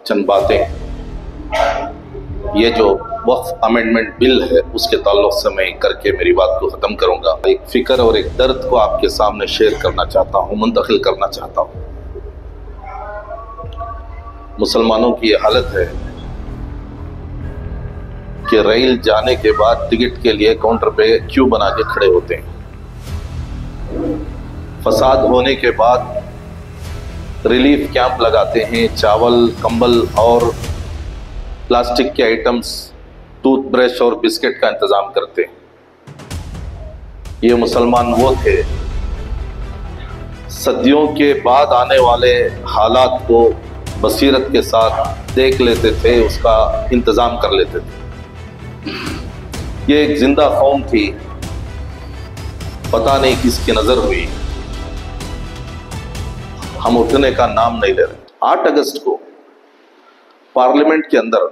چند باتیں یہ جو وقف امینڈمنٹ بل ہے اس کے تعلق سے میں کر کے میری بات کو ختم کروں گا. ایک فکر اور ایک درد کو آپ کے سامنے شیئر کرنا چاہتا ہوں، منتقل کرنا چاہتا ہوں. مسلمانوں کی یہ حالت ہے کہ ریل جانے کے بعد ٹکٹ کے لیے کاؤنٹر پہ کیو بنا کے کھڑے ہوتے ہیں. فساد ہونے کے بعد ریلیف کیمپ لگاتے ہیں، چاول، کمبل اور پلاسٹک کے آئٹمز، ٹوتھ برش اور بسکٹ کا انتظام کرتے ہیں. یہ مسلمان وہ تھے صدیوں کے بعد آنے والے حالات کو بصیرت کے ساتھ دیکھ لیتے تھے، اس کا انتظام کر لیتے تھے. یہ ایک زندہ قوم تھی، پتہ نہیں کس کی نظر ہوئی، ہم اٹھنے کا نام نہیں لے رہے. 8 اگست کو پارلیمنٹ کے اندر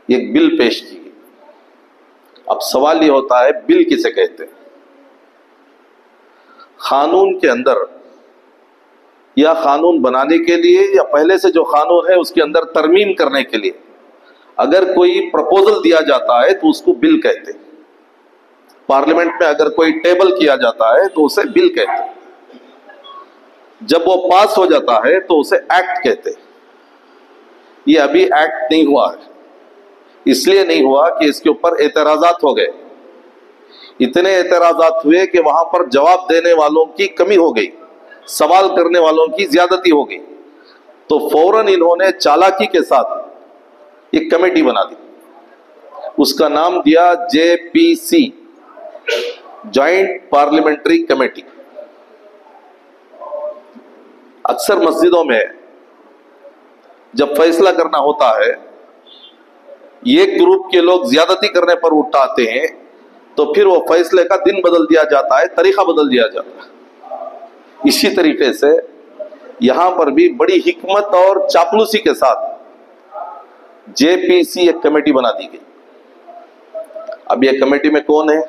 ایک بل پیش کی. اب سوال یہ ہوتا ہے بل کسے کہتے ہیں؟ قانون کے اندر یا قانون بنانے کے لیے یا پہلے سے جو قانون ہے اس کے اندر ترمیم کرنے کے لیے اگر کوئی پرپوزل دیا جاتا ہے تو اس کو بل کہتے ہیں. پارلیمنٹ میں اگر کوئی ٹیبل کیا جاتا ہے تو اسے بل کہتے ہیں. جب وہ پاس ہو جاتا ہے تو اسے ایکٹ کہتے ہیں. یہ ابھی ایکٹ نہیں ہوا ہے، اس لیے نہیں ہوا کہ اس کے اوپر اعتراضات ہو گئے. اتنے اعتراضات ہوئے کہ وہاں پر جواب دینے والوں کی کمی ہو گئی، سوال کرنے والوں کی زیادتی ہو گئی. تو فوراً انہوں نے چالاکی کے ساتھ ایک کمیٹی بنا دی. اس کا نام دیا JPC، جوائنٹ پارلیمنٹری کمیٹی. اکثر مسجدوں میں جب فیصلہ کرنا ہوتا ہے ایک گروپ کے لوگ زیادتی کرنے پر اٹھاتے ہیں تو پھر وہ فیصلے کا دن بدل دیا جاتا ہے، طریقہ بدل دیا جاتا ہے. اسی طریقے سے یہاں پر بھی بڑی حکمت اور چاپلوسی کے ساتھ JPC ایک کمیٹی بنا دی گئی. اب یہ کمیٹی میں کون ہے؟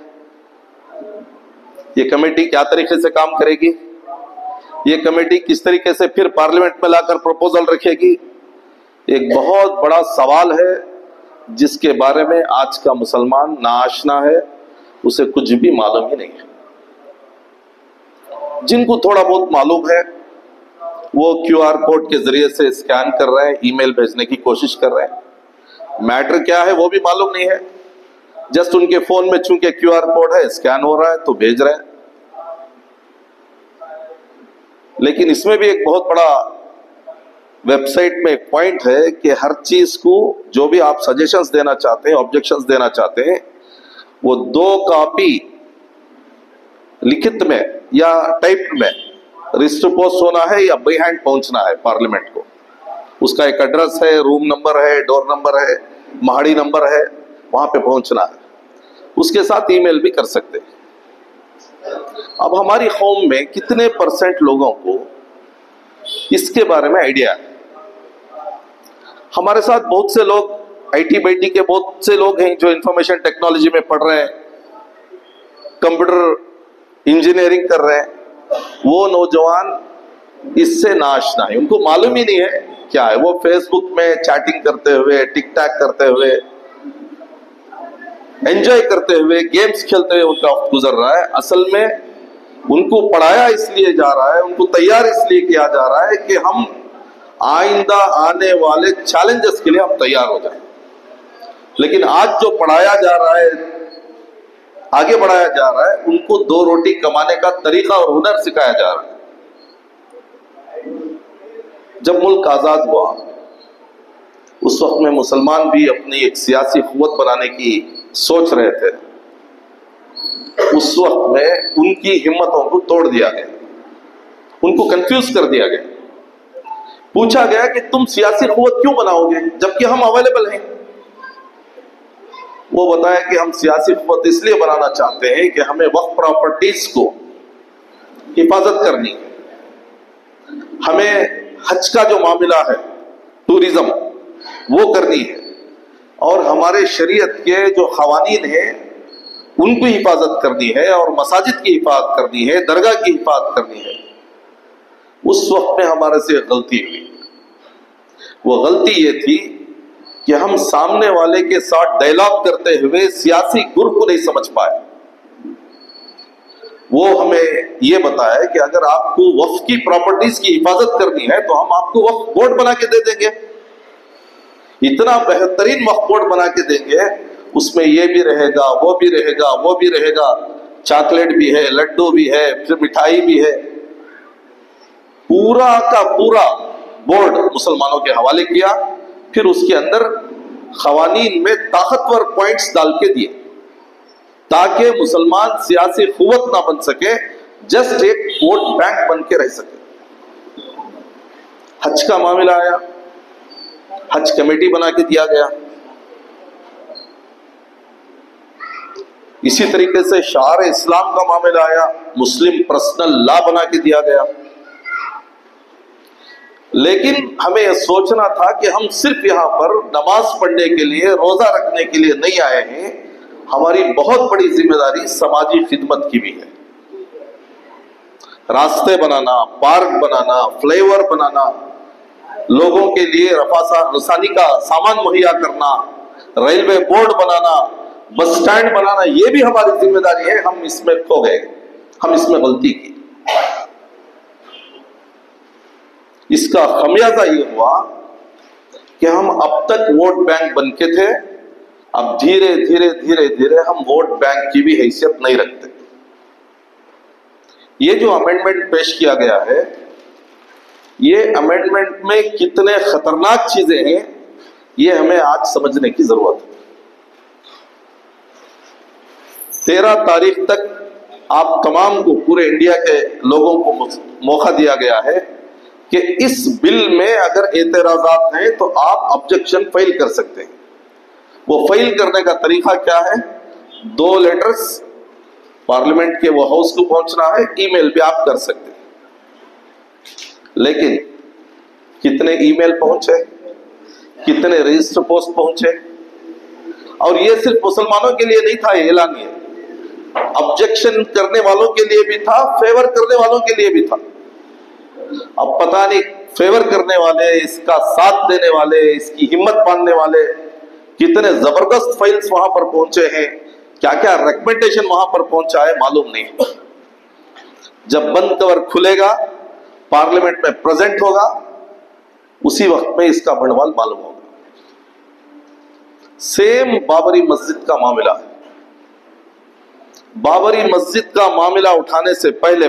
یہ کمیٹی کیا طریقے سے کام کرے گی؟ یہ کمیٹی کس طریقے سے پھر پارلیمنٹ میں لا کر پروپوزل رکھے گی؟ ایک بہت بڑا سوال ہے جس کے بارے میں آج کا مسلمان ناآشنا ہے، اسے کچھ بھی معلوم ہی نہیں ہے. جن کو تھوڑا بہت معلوم ہے وہ QR کوڈ کے ذریعے سے اسکین کر رہے ہیں، ای میل بھیجنے کی کوشش کر رہے ہیں. میٹر کیا ہے وہ بھی معلوم نہیں ہے، جسٹ ان کے فون میں چونکہ QR کوڈ ہے، اسکین ہو رہا ہے تو بھیج رہے ہیں. لیکن اس میں بھی ایک بہت بڑا ویب سائٹ میں ایک پوائنٹ ہے کہ ہر چیز کو جو بھی آپ سجیشنز دینا چاہتے ہیں، آبجیکشنز دینا چاہتے ہیں، وہ 2 کاپی لکھت میں یا ٹائپ میں رجسٹر پوسٹ ہونا ہے یا بائی ہینڈ پہنچنا ہے پارلیمنٹ کو. اس کا ایک ایڈریس ہے، روم نمبر ہے، ڈور نمبر ہے، مہاڑی نمبر ہے، وہاں پہ پہنچنا ہے. اس کے ساتھ ای میل بھی کر سکتے ہیں. اب ہماری قوم میں کتنے % لوگوں کو اس کے بارے میں آئیڈیا ہے؟ ہمارے ساتھ بہت سے لوگ IT BT کے بہت سے لوگ ہیں جو انفارمیشن ٹیکنالوجی میں پڑھ رہے ہیں، کمپیوٹر انجینئرنگ کر رہے ہیں. وہ نوجوان اس سے ناآشنا ہے، ان کو معلوم ہی نہیں ہے کیا ہے. وہ فیس بک میں چیٹنگ کرتے ہوئے، ٹک ٹاک کرتے ہوئے، انجوائے کرتے ہوئے، گیمز کھیلتے ہوئے ان کا وقت گزر رہا ہے. اصل میں ان کو پڑھایا اس لیے جا رہا ہے، ان کو تیار اس لیے کیا جا رہا ہے کہ ہم آئندہ آنے والے چیلنجز کے لیے ہم تیار ہو جائیں. لیکن آج جو پڑھایا جا رہا ہے، آگے بڑھایا جا رہا ہے، ان کو 2 روٹی کمانے کا طریقہ اور ہنر سکھایا جا رہا ہے. جب ملک آزاد ہوا اس وقت میں مسلمان بھی اپنی ایک سیاسی قوت بنانے کی سوچ رہے تھے. اس وقت میں ان کی ہمتوں کو توڑ دیا گیا، ان کو کنفیوز کر دیا گیا. پوچھا گیا کہ تم سیاسی قوت کیوں بناؤ گے جبکہ ہم اویلیبل ہیں؟ وہ بتایا کہ ہم سیاسی قوت اس لیے بنانا چاہتے ہیں کہ ہمیں وقف پراپرٹیز کو حفاظت کرنی ہے، ہمیں حج کا جو معاملہ ہے، ٹورزم، وہ کرنی ہے، اور ہمارے شریعت کے جو قوانین ہیں ان کی حفاظت کرنی ہے، اور مساجد کی حفاظت کرنی ہے، درگاہ کی حفاظت کرنی ہے. اس وقت میں ہمارے سے غلطی ہوئی. وہ غلطی یہ تھی کہ ہم سامنے والے کے ساتھ ڈائلاگ کرتے ہوئے سیاسی گر کو نہیں سمجھ پائے۔ وہ ہمیں یہ بتایا کہ اگر آپ کو وقف کی پراپرٹیز کی حفاظت کرنی ہے تو ہم آپ کو وقف بورڈ بنا کے دے دیں گے، اتنا بہترین وقف بورڈ بنا کے دیں گے، اس میں یہ بھی رہے گا، وہ بھی رہے گا، وہ بھی رہے گا، چاکلیٹ بھی ہے، لڈو بھی ہے، پھر مٹھائی بھی ہے، پورا کا پورا بورڈ مسلمانوں کے حوالے کیا۔ پھر اس کے اندر قوانین میں طاقتور پوائنٹس ڈال کے دیے تاکہ مسلمان سیاسی قوت نہ بن سکے، جسٹ ایک ووٹ بینک بن کے رہ سکے۔ حج کا معاملہ آیا، حج کمیٹی بنا کے دیا گیا، اسی طریقے سے شعار اسلام کا معاملہ آیا، مسلم پرسنل لا بنا کے دیا گیا۔ لیکن ہمیں یہ سوچنا تھا کہ ہم صرف یہاں پر نماز پڑھنے کے لیے، روزہ رکھنے کے لیے نہیں آئے ہیں، ہماری بہت بڑی ذمہ داری سماجی خدمت کی بھی ہے۔ راستے بنانا، پارک بنانا، فلائی اوور بنانا، لوگوں کے لیے رسانی کا سامان مہیا کرنا، ریلوے بورڈ بنانا، بس سٹینڈ بنانا، یہ بھی ہماری ذمہ داری ہے۔ ہم اس میں کھو گئے، ہم اس میں غلطی کی۔ اس کا خمیازہ یہ ہوا کہ ہم اب تک ووٹ بینک بن کے تھے، اب دھیرے دھیرے دھیرے دھیرے ہم ووٹ بینک کی بھی حیثیت نہیں رکھتے۔ یہ جو امینڈمنٹ پیش کیا گیا ہے، یہ امینڈمنٹ میں کتنے خطرناک چیزیں ہیں، یہ ہمیں آج سمجھنے کی ضرورت ہے۔ 13 تاریخ تک آپ تمام کو، پورے انڈیا کے لوگوں کو موقع دیا گیا ہے کہ اس بل میں اگر اعتراضات ہیں تو آپ آبجیکشن فائل کر سکتے ہیں۔ وہ فائل کرنے کا طریقہ کیا ہے؟ 2 لیٹرز پارلیمنٹ کے وہ ہاؤس کو پہنچنا ہے، ای میل بھی آپ کر سکتے ہیں۔ لیکن کتنے ای میل پہنچے، کتنے رجسٹر پوسٹ پہنچے؟ اور یہ صرف مسلمانوں کے لیے نہیں تھا، یہ اعلانیہ آبجیکشن کرنے والوں کے لیے بھی تھا، فیور کرنے والوں کے لیے بھی تھا۔ اب پتہ نہیں فیور کرنے والے، اس کا ساتھ دینے والے، اس کی ہمت باندھنے والے کتنے زبردست فائلز وہاں پر پہنچے ہیں، کیا کیا ریکمنڈیشن وہاں پر پہنچا ہے معلوم نہیں۔ جب بند کور کھلے گا، پارلیمنٹ میں پریزنٹ ہوگا، اسی وقت میں اس کا بڑھوال معلوم ہوگا۔ سیم بابری مسجد کا معاملہ ہے۔ بابری مسجد کا معاملہ اٹھانے سے پہلے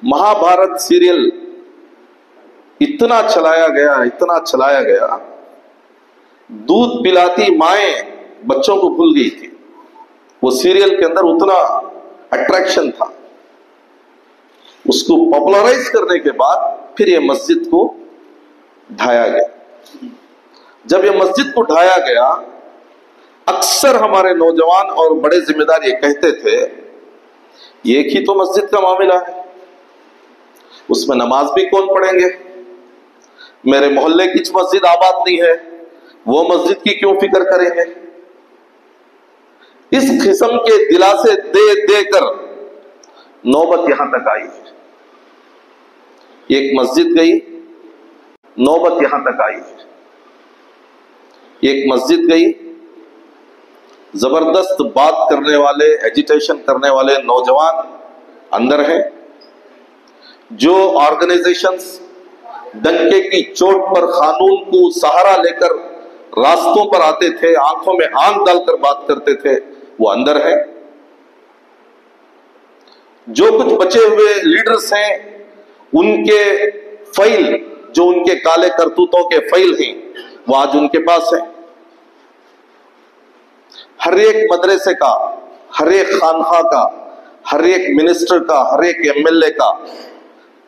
مہا بھارت سیریل اتنا چلایا گیا، دودھ پلاتی مائیں بچوں کو بھول گئی تھی۔ وہ سیریل کے اندر اتنا اٹریکشن تھا۔ اس کو پاپولرائز کرنے کے بعد پھر یہ مسجد کو ڈھایا گیا۔ جب یہ مسجد کو ڈھایا گیا، اکثر ہمارے نوجوان اور بڑے ذمہ دار یہ کہتے تھے، ایک ہی تو مسجد کا معاملہ ہے، اس میں نماز بھی کون پڑھیں گے؟ میرے محلے کی مسجد آباد نہیں ہے، وہ مسجد کی کیوں فکر کریں گے؟ اس قسم کے دلاسے دے کر نوبت یہاں تک آئی۔ ایک مسجد گئی، نوبت یہاں تک آئی۔ ایک مسجد گئی، زبردست بات کرنے والے، ایجیٹیشن کرنے والے نوجوان اندر ہیں، جو آرگنائزیشنز ڈنکے کی چوٹ پر قانون کو سہارا لے کر راستوں پر آتے تھے، آنکھوں میں آنکھ ڈال کر بات کرتے تھے، وہ اندر ہیں۔ جو کچھ بچے ہوئے لیڈرز ہیں، ان کے فائل، جو ان کے کالے کرتوتوں کے فائل ہیں، وہ آج ان کے پاس ہیں۔ ہر ایک مدرسے کا، ہر ایک خانقاہ کا، ہر ایک منسٹر کا، ہر ایک ایم ایل اے کا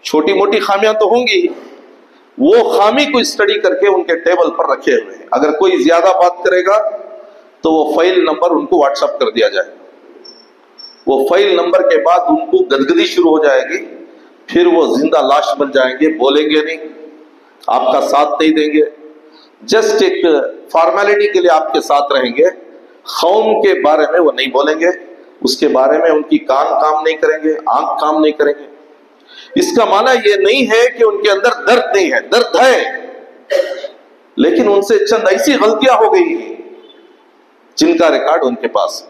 چھوٹی موٹی خامیاں تو ہوں گی، وہ خامی کو اسٹڈی کر کے ان کے ٹیبل پر رکھے ہوئے ہیں۔ اگر کوئی زیادہ بات کرے گا تو وہ فائل نمبر ان کو واٹس ایپ کر دیا جائے گا۔ وہ فائل نمبر کے بعد ان کو گدگدی شروع ہو جائے گی، پھر وہ زندہ لاش بن جائیں گے، بولیں گے نہیں، آپ کا ساتھ نہیں دیں گے، جسٹ ایک فارمیلٹی کے لیے آپ کے ساتھ رہیں گے۔ قوم کے بارے میں وہ نہیں بولیں گے، اس کے بارے میں ان کی کان کام نہیں کریں گے، آنکھ کام نہیں کریں گے۔ اس کا معنی یہ نہیں ہے کہ ان کے اندر درد نہیں ہے، درد ہے، لیکن ان سے چند ایسی غلطیاں ہو گئی ہیں جن کا ریکارڈ ان کے پاس ہے۔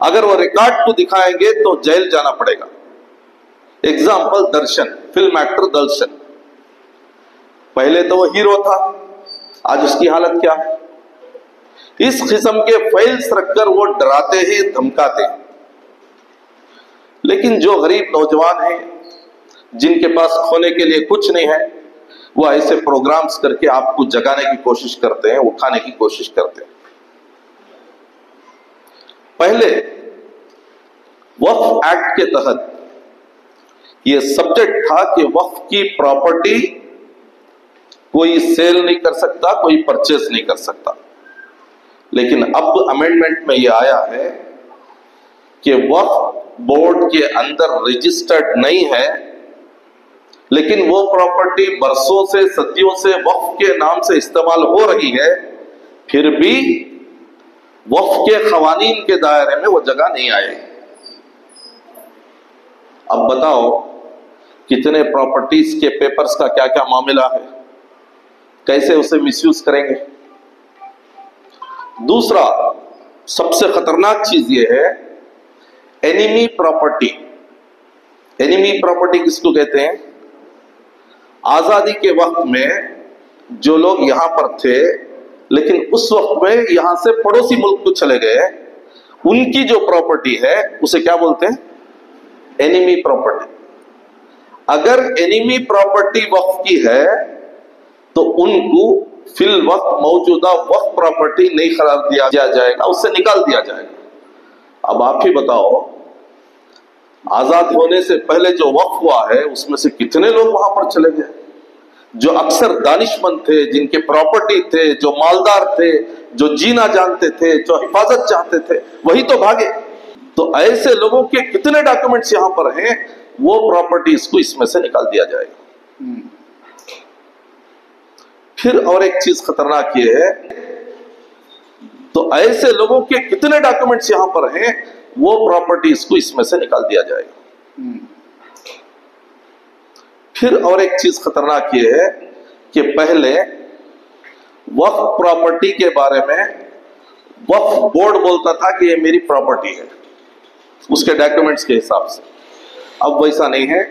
اگر وہ ریکارڈ کو دکھائیں گے تو جیل جانا پڑے گا۔ ایگزامپل درشن، فلم ایکٹر درشن، پہلے تو وہ ہیرو تھا، آج اس کی حالت کیا ہے؟ اس قسم کے فائلز رکھ کر وہ ڈراتے ہیں، دھمکاتے ہیں۔ لیکن جو غریب نوجوان ہیں جن کے پاس کھونے کے لیے کچھ نہیں ہے، وہ ایسے پروگرامز کر کے آپ کو جگانے کی کوشش کرتے ہیں، اٹھانے کی کوشش کرتے ہیں۔ پہلے وقف ایکٹ کے تحت یہ سبجیکٹ تھا کہ وقف کی پراپرٹی کوئی سیل نہیں کر سکتا، کوئی پرچیز نہیں کر سکتا۔ لیکن اب امینڈمنٹ میں یہ آیا ہے کہ وقف بورڈ کے اندر رجسٹرڈ نہیں ہے، لیکن وہ پراپرٹی برسوں سے، صدیوں سے وقف کے نام سے استعمال ہو رہی ہے، پھر بھی وقف کے قوانین کے دائرے میں وہ جگہ نہیں آئے۔ اب بتاؤ کتنے پراپرٹیز کے پیپرز کا کیا کیا معاملہ ہے، کیسے اسے مس یوز کریں گے۔ دوسرا سب سے خطرناک چیز یہ ہے اینیمی پراپرٹی۔ اینیمی پراپرٹی کس کو کہتے ہیں؟ آزادی کے وقت میں جو لوگ یہاں پر تھے لیکن اس وقت میں یہاں سے پڑوسی ملک کو چلے گئے، ان کی جو پراپرٹی ہے اسے کیا بولتے ہیں؟ Enemy property. اگر اینیمی پراپرٹی وقف کی ہے تو ان کو فی الوقت موجودہ وقف پراپرٹی نہیں قرار دیا جائے گا، اس سے نکال دیا جائے گا۔ اب آپ ہی بتاؤ آزاد ہونے سے پہلے جو وقف ہوا ہے اس میں سے کتنے لوگ وہاں پر چلے گئے، جو اکثر دانش مند تھے، جن کے پراپرٹی تھے، جو مالدار تھے، جو جینا جانتے تھے، جو حفاظت چاہتے تھے، وہی تو بھاگے۔ تو ایسے لوگوں کے کتنے ڈاکومنٹس یہاں پر ہیں، وہ پراپرٹیز کو اس میں سے نکال دیا جائے گا۔ پھر اور ایک چیز خطرناک یہ ہے، تو ایسے لوگوں کے کتنے ڈاکومنٹس یہاں پر ہیں، وہ پراپرٹیز کو اس میں سے نکال دیا جائے گا۔ پھر اور ایک چیز خطرناک یہ ہے کہ پہلے وقف پراپرٹی کے بارے میں وقف بورڈ بولتا تھا کہ یہ میری پراپرٹی ہے، اس کے ڈاکومنٹس کے حساب سے۔ اب ویسا نہیں ہے،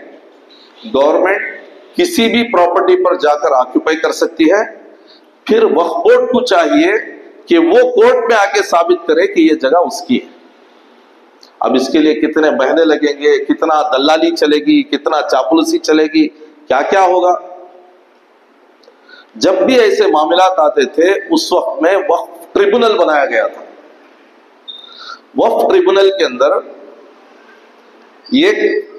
گورنمنٹ کسی بھی پراپرٹی پر جا کر آکوپائی کر سکتی ہے، پھر وقف بورڈ کو چاہیے کہ وہ کورٹ میں آ کے ثابت کرے کہ یہ جگہ اس کی ہے۔ اب اس کے لیے کتنے مہینے لگیں گے، کتنا دلالی چلے گی، کتنا چاپلوسی چلے گی، کیا کیا ہوگا۔ جب بھی ایسے معاملات آتے تھے اس وقت میں وقف ٹریبونل بنایا گیا تھا۔ وقف ٹریبونل کے اندر ایک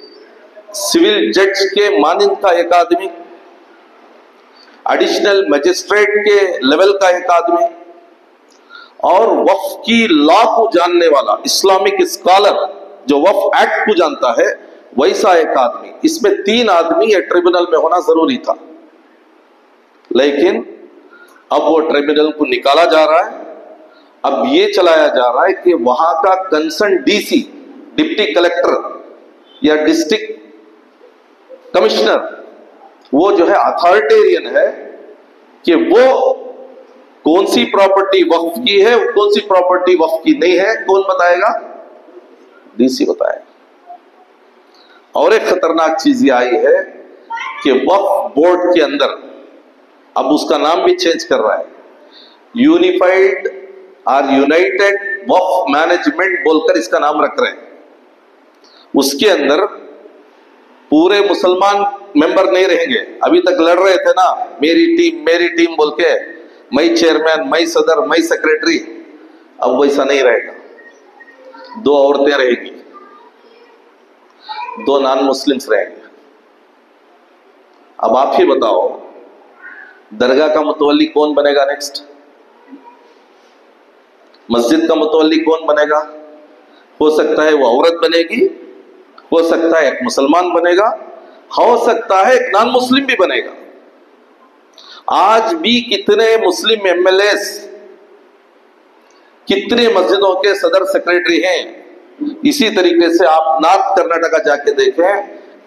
سول جج کے مانند کا ایک آدمی، ایڈیشنل مجسٹریٹ کے لیول کا ایک آدمی، اور وقف کی لا کو جاننے والا اسلامک اسکالر جو وقف ایکٹ کو جانتا ہے ویسا ایک آدمی۔ اس میں 3 آدمی یہ ٹریبونل میں ہونا ضروری تھا، لیکن اب وہ ٹریبونل کو نکالا جا رہا ہے۔ اب یہ چلایا جا رہا ہے کہ وہاں کا concern D C, deputy collector یا ڈسٹرکٹ کمشنر، وہ جو ہے اتھارٹیرین ہے کہ وہ کون سی پراپرٹی وقف کی ہے، کون سی پراپرٹی وقف کی نہیں ہے، کون بتائے گا؟ ڈی سی بتائے گا۔ اور ایک خطرناک چیز یہ آئی ہے کہ وقف بورڈ کے اندر اب اس کا نام بھی چینج کر رہا ہے، یونیفائڈ اور یونائٹڈ وقف مینجمنٹ بول کر اس کا نام رکھ رہے ہیں۔ اس کے اندر پورے مسلمان ممبر نہیں رہیں گے۔ ابھی تک لڑ رہے تھے نا، میری ٹیم بول کے، میں چیئرمین، میں صدر، میں سیکریٹری، اب ویسا نہیں رہے گا۔ 2 عورتیں رہیں گی، 2 نان مسلمس رہیں گے۔ اب آپ ہی بتاؤ درگاہ کا متولی کون بنے گا نیکسٹ؟ مسجد کا متولی کون بنے گا؟ ہو سکتا ہے وہ عورت بنے گی، ہو سکتا ہے ایک مسلمان بنے گا، ہو سکتا ہے ایک نان مسلم بھی بنے گا۔ آج بھی کتنے مسلم ایم ایل ایز، کتنی مسجدوں کے صدر سیکریٹری ہیں۔ اسی طریقے سے آپ نارتھ کرناٹکا جا کے دیکھیں،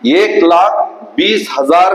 1,20,000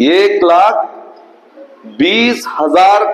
1,20,000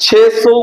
600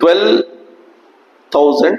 12,000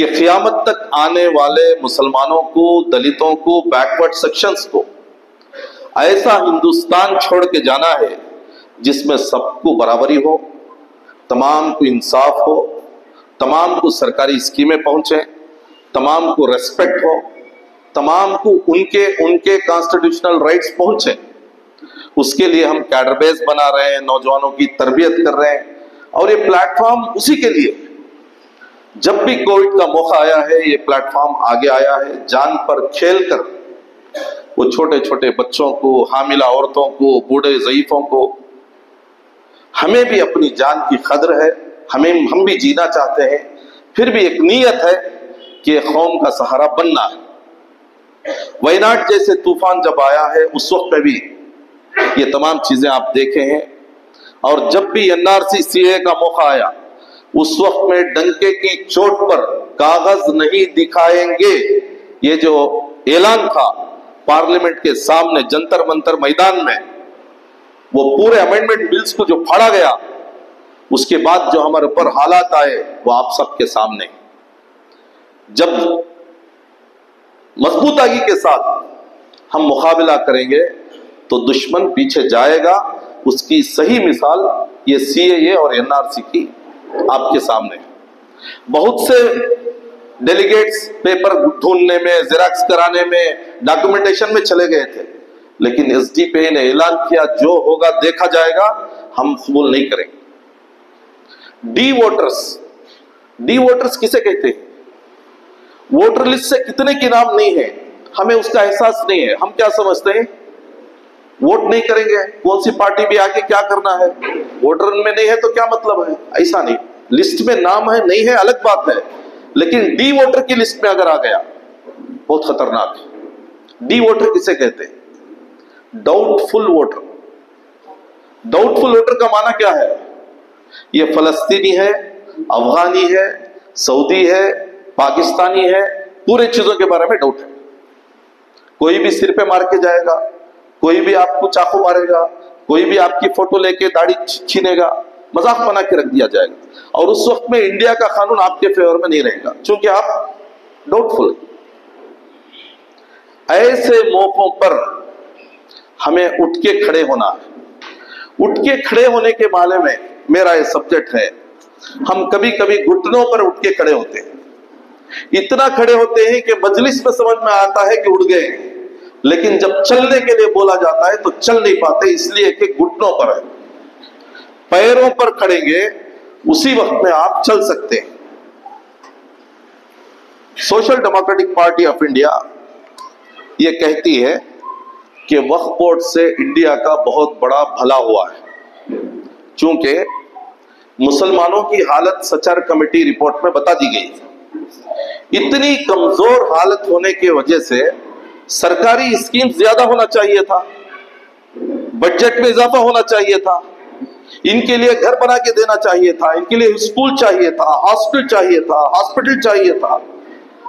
کہ قیامت تک آنے والے مسلمانوں کو، دلتوں کو، بیکورڈ سیکشنز کو ایسا ہندوستان چھوڑ کے جانا ہے جس میں سب کو برابری ہو، تمام کو انصاف ہو، تمام کو سرکاری اسکیمیں پہنچیں، تمام کو ریسپیکٹ ہو، تمام کو ان کے کانسٹیٹیوشنل رائٹس پہنچیں۔ اس کے لیے ہم کیڈر بیس بنا رہے ہیں، نوجوانوں کی تربیت کر رہے ہیں، اور یہ پلیٹ فارم اسی کے لیے، جب بھی کووڈ کا موقع آیا ہے یہ پلیٹ فارم آگے آیا ہے، جان پر کھیل کر وہ چھوٹے چھوٹے بچوں کو، حاملہ عورتوں کو، بوڑھے ضعیفوں کو، ہمیں بھی اپنی جان کی قدر ہے، ہم بھی جینا چاہتے ہیں، پھر بھی ایک نیت ہے کہ قوم کا سہارا بننا ہے۔ وائناڈ جیسے طوفان جب آیا ہے اس وقت میں بھی یہ تمام چیزیں آپ دیکھے ہیں، اور جب بھی NRC CA کا موقع آیا اس وقت میں ڈنکے کی چوٹ پر کاغذ نہیں دکھائیں گے، یہ جو اعلان تھا پارلیمنٹ کے سامنے جنتر منتر میدان میں، وہ پورے امینڈمنٹ بلز کو جو پھاڑا گیا، اس کے بعد جو ہمارے اوپر حالات آئے وہ آپ سب کے سامنے۔ جب مضبوطی کے ساتھ ہم مقابلہ کریں گے تو دشمن پیچھے جائے گا۔ اس کی صحیح مثال یہ CAA اور NRC کی آپ کے سامنے۔ بہت سے ڈیلیگیٹس پیپر ڈھونڈنے میں، زیراکس کرانے میں، ڈاکومنٹیشن میں چلے گئے تھے، لیکن SDPI نے اعلان کیا جو ہوگا دیکھا جائے گا، ہم قبول نہیں کریں گے۔ ڈی ووٹرز کسے کہتے ہیں؟ ووٹر لسٹ سے کتنے کے نام نہیں ہے ہمیں اس کا احساس نہیں ہے۔ ہم کیا سمجھتے ہیں؟ ووٹ نہیں کریں گے، کون سی پارٹی بھی آگے کیا کرنا ہے، ووٹر میں نہیں ہے تو کیا مطلب ہے؟ ایسا نہیں، لسٹ میں نام ہے نہیں ہے الگ بات ہے، لیکن ڈی ووٹر کی لسٹ میں اگر آ گیا بہت خطرناک ہے۔ ڈی ووٹر کسے کہتے ہیں؟ ڈاؤٹ فل ووٹر۔ ڈاؤٹ فل ووٹر کا معنی کیا ہے؟ یہ فلسطینی ہے، افغانی ہے، سعودی ہے، پاکستانی ہے، پورے چیزوں کے بارے میں ڈاؤٹ ہے۔ کوئی بھی سر پہ مار کے جائے گا، کوئی بھی آپ کو چاقو مارے گا، کوئی بھی آپ کی فوٹو لے کے داڑھی چھینے گا، مذاق بنا کے رکھ دیا جائے گا، اور اس وقت میں انڈیا کا قانون آپ کے فیور میں نہیں رہے گا چونکہ آپ ڈاؤٹ فل۔ ایسے موقعوں پر ہمیں اٹھ کے کھڑے ہونا ہے۔ اٹھ کے کھڑے ہونے کے بارے میں میرا یہ سبجیکٹ ہے۔ ہم کبھی کبھی گھٹنوں پر اٹھ کے کھڑے ہوتے ہیں، اتنا کھڑے ہوتے ہیں کہ مجلس میں سمجھ میں آتا ہے کہ اٹھ گئے، لیکن جب چلنے کے لیے بولا جاتا ہے تو چل نہیں پاتے، اس لیے کہ گھٹنوں پر ہے۔ پیروں پر کھڑیں گے اسی وقت میں آپ چل سکتے ہیں۔ Social democratic party of India یہ کہتی ہے کہ وقف بورڈ سے انڈیا کا بہت بڑا بھلا ہوا ہے، چونکہ مسلمانوں کی حالت سچر کمیٹی رپورٹ میں بتا دی گئی۔ اتنی کمزور حالت ہونے کی وجہ سے سرکاری اسکیم زیادہ ہونا چاہیے تھا، بجٹ میں اضافہ ہونا چاہیے تھا، ان کے لیے گھر بنا کے دینا چاہیے تھا، ان کے لیے اسکول چاہیے تھا، ہاسپٹل چاہیے تھا، ہاسپٹل چاہیے تھا،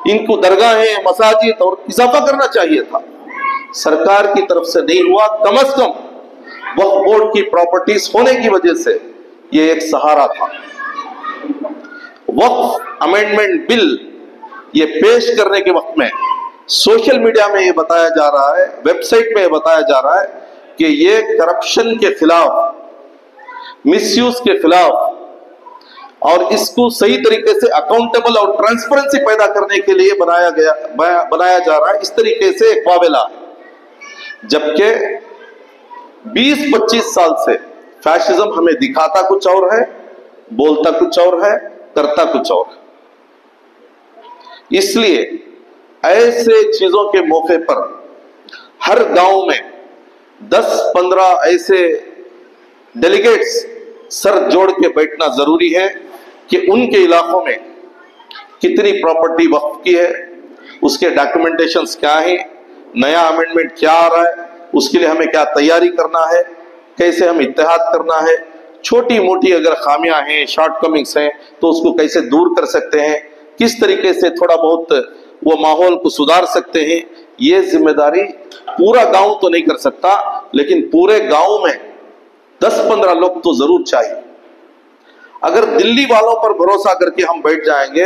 ان کو درگاہیں، مساجد اور اضافہ کرنا چاہیے تھا۔ سرکار کی طرف سے نہیں ہوا، کم از کم وقف بورڈ کی پراپرٹیز ہونے کی وجہ سے یہ ایک سہارا تھا۔ وقف امینڈمنٹ بل یہ پیش کرنے کے وقت میں سوشل میڈیا میں یہ بتایا جا رہا ہے، ویب سائٹ میں یہ بتایا جا رہا ہے کہ یہ کرپشن کے خلاف، مس یوز کے خلاف، اور اس کو صحیح طریقے سے اکاؤنٹیبل اور ٹرانسپیرنسی پیدا کرنے کے لیے بنایا جا رہا ہے، اس طریقے سے ایک واویلا ہے۔ جبکہ 20-25 سال سے فیشزم ہمیں دکھاتا کچھ اور ہے، بولتا کچھ اور ہے، کرتا کچھ اور ہے۔ اس لیے ایسے چیزوں کے موقع پر ہر گاؤں میں 10-15 ایسے ڈیلیگیٹس سر جوڑ کے بیٹھنا ضروری ہے کہ ان کے علاقوں میں کتنی پراپرٹی وقف کی ہے، اس کے ڈاکومنٹیشنز کیا ہیں، نیا امینڈمنٹ کیا آ رہا ہے، اس کے لیے ہمیں کیا تیاری کرنا ہے، کیسے ہم اتحاد کرنا ہے، چھوٹی موٹی اگر خامیاں ہیں، شارٹ کمنگز ہیں تو اس کو کیسے دور کر سکتے ہیں، کس طریقے سے تھوڑا بہت وہ ماحول کو سدھار سکتے ہیں۔ یہ ذمہ داری پورا گاؤں تو نہیں کر سکتا، لیکن پورے گاؤں میں 10-15 لوگ تو ضرور چاہیے۔ اگر دلی والوں پر بھروسہ کر کے ہم بیٹھ جائیں گے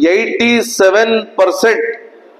87%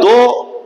2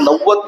90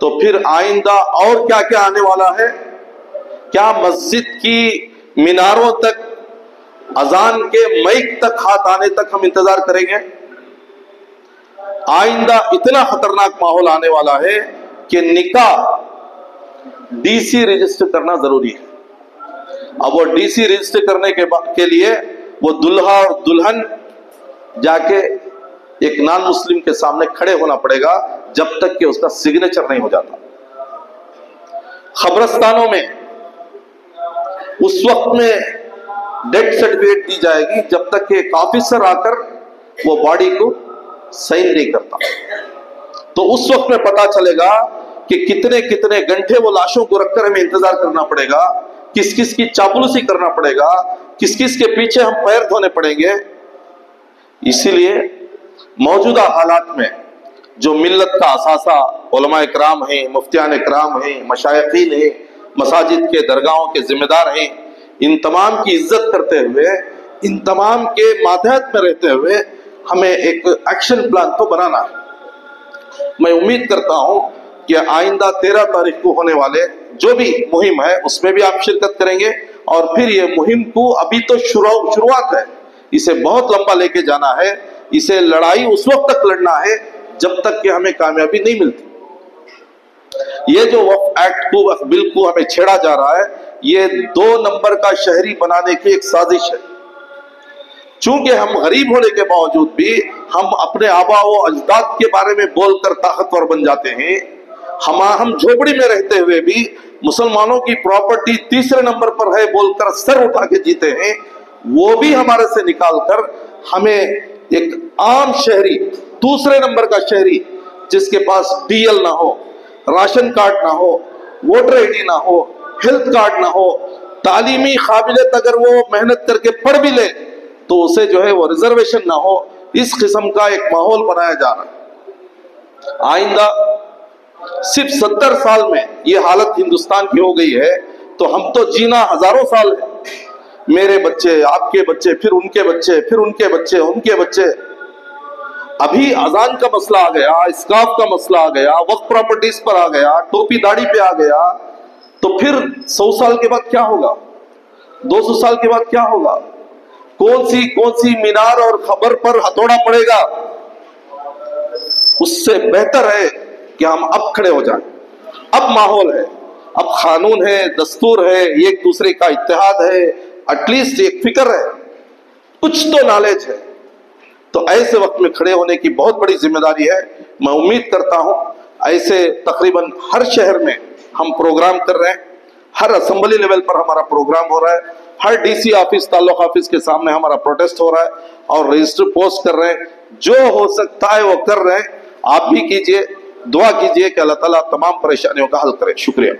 تو پھر آئندہ اور کیا کیا آنے والا ہے؟ کیا مسجد کی میناروں تک، اذان کے مائک تک ہاتھ آنے تک ہم انتظار کریں گے؟ آئندہ اتنا خطرناک ماحول آنے والا ہے کہ نکاح ڈی سی رجسٹر کرنا ضروری ہے۔ اب وہ ڈی سی رجسٹر کرنے کے لیے وہ دلہا اور دلہن جا کے ایک نان مسلم کے سامنے کھڑے ہونا پڑے گا جب تک کہ اس کا سگنیچر نہیں ہو جاتا۔ قبرستانوں میں اس وقت میں ڈیتھ سرٹیفکیٹ دی جائے گی جب تک کہ ایک آفیسر آ کر وہ باڈی کو سائن نہیں کرتا۔ تو اس وقت میں پتا چلے گا کہ کتنے کتنے گھنٹے وہ لاشوں کو رکھ کر ہمیں انتظار کرنا پڑے گا، کس کس کی چاپلوسی کرنا پڑے گا، کس کس کے پیچھے ہم پیر دھونے پڑیں گے۔ اسی لیے موجودہ حالات میں جو ملت کا اثاثہ علماء اکرام ہیں، مفتیان اکرام ہیں، مشائخین ہیں، مساجد کے درگاہوں کے ذمہ دار ہیں، ان تمام کی عزت کرتے ہوئے، ان تمام کے ماتحت میں رہتے ہوئے ہمیں ایک ایکشن پلان تو بنانا ہے۔ میں امید کرتا ہوں کہ آئندہ 13 تاریخ کو ہونے والے جو بھی مہم ہے اس میں بھی آپ شرکت کریں گے، اور پھر یہ مہم کو ابھی تو شروعات ہے، اسے بہت لمبا لے کے جانا ہے، اسے لڑائی اس وقت تک لڑنا ہے جب تک کہ ہمیں کامیابی نہیں ملتی۔ یہ جو وقف ایکٹ کو، وقف بل کو ہمیں چھیڑا جا رہا ہے، یہ 2 نمبر کا شہری بنانے کی ایک سازش ہے۔ چونکہ ہم غریب ہونے کے باوجود بھی ہم اپنے آبا و اجداد کے بارے میں بول کر طاقتور بن جاتے ہیں، ہم جھوپڑی میں رہتے ہوئے بھی مسلمانوں کی پراپرٹی 3 نمبر پر ہے بول کر سر اٹھا کے جیتے ہیں، وہ بھی ہمارے سے نکال کر ہمیں ایک عام شہری، 2 نمبر کا شہری جس کے پاس ڈی ایل نہ ہو، راشن کارڈ نہ ہو، ووٹر آئی ڈی نہ ہو، ہیلتھ کارڈ نہ ہو، تعلیمی قابلیت اگر وہ محنت کر کے پڑھ بھی لے تو اسے جو ہے وہ ریزرویشن نہ ہو، اس قسم کا ایک ماحول بنایا جا رہا ہے۔ آئندہ صرف 70 سال میں یہ حالت ہندوستان کی ہو گئی ہے تو ہم تو جینا ہزاروں سال ہے۔ میرے بچے، آپ کے بچے، پھر ان کے بچے، پھر ان کے بچے، ان کے بچے۔ ابھی اذان کا مسئلہ آ گیا، اسکارف کا مسئلہ آ گیا، وقف پراپرٹیز پر آ گیا، ٹوپی داڑھی پہ آ گیا، تو پھر 100 سال کے بعد کیا ہوگا؟ 200 سال کے بعد کیا ہوگا؟ کون سی مینار اور خبر پر ہتھوڑا پڑے گا؟ اس سے بہتر ہے کہ ہم اب کھڑے ہو جائیں۔ اب ماحول ہے، اب قانون ہے، دستور ہے، ایک دوسرے کا اتحاد ہے، ایٹ لیسٹ ایک فکر ہے، کچھ تو نالج ہے۔ تو ایسے وقت میں کھڑے ہونے کی بہت بڑی ذمہ داری ہے۔ میں امید کرتا ہوں ایسے تقریباً ہر شہر میں ہم پروگرام کر رہے ہیں، ہر اسمبلی لیول پر ہمارا پروگرام ہو رہا ہے، ہر ڈی سی آفس، تعلق آفس کے سامنے ہمارا پروٹیسٹ ہو رہا ہے، اور رجسٹر پوسٹ کر رہے ہیں۔ جو ہو سکتا ہے وہ کر رہے ہیں، آپ بھی کیجئے، دعا کیجئے کہ اللہ تعالیٰ تمام پریشانیوں کا حل کرے۔ شکریہ۔